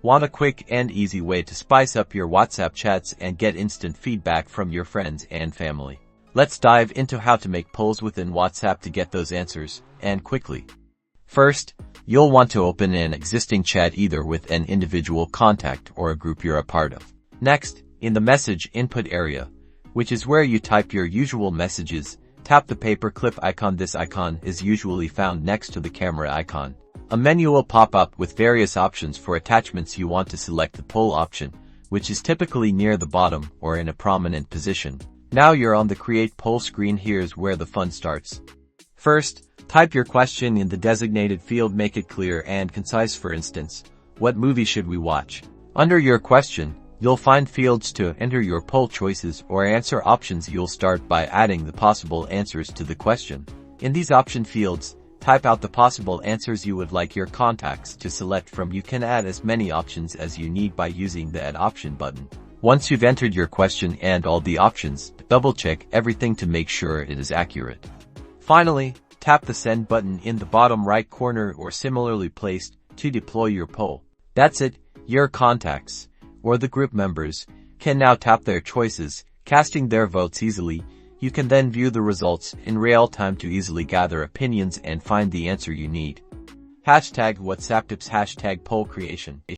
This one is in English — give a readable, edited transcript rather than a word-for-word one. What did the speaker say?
Want a quick and easy way to spice up your WhatsApp chats and get instant feedback from your friends and family? Let's dive into how to make polls within WhatsApp to get those answers, and quickly. First, you'll want to open an existing chat either with an individual contact or a group you're a part of. Next, in the message input area, which is where you type your usual messages, tap the paperclip icon. This icon is usually found next to the camera icon. A menu will pop up with various options for attachments. You want to select the poll option, which is typically near the bottom or in a prominent position. Now you're on the Create Poll screen. Here's where the fun starts. First, type your question in the designated field. Make it clear and concise. For instance, what movie should we watch? Under your question, you'll find fields to enter your poll choices or answer options. You'll start by adding the possible answers to the question. In these option fields, type out the possible answers you would like your contacts to select from. You can add as many options as you need by using the Add Option button. Once you've entered your question and all the options, double-check everything to make sure it is accurate. Finally, tap the Send button in the bottom right corner or similarly placed to deploy your poll. That's it. Your contacts, or the group members, can now tap their choices, casting their votes easily. You can then view the results in real time to easily gather opinions and find the answer you need. #WhatsApp tips #poll creation.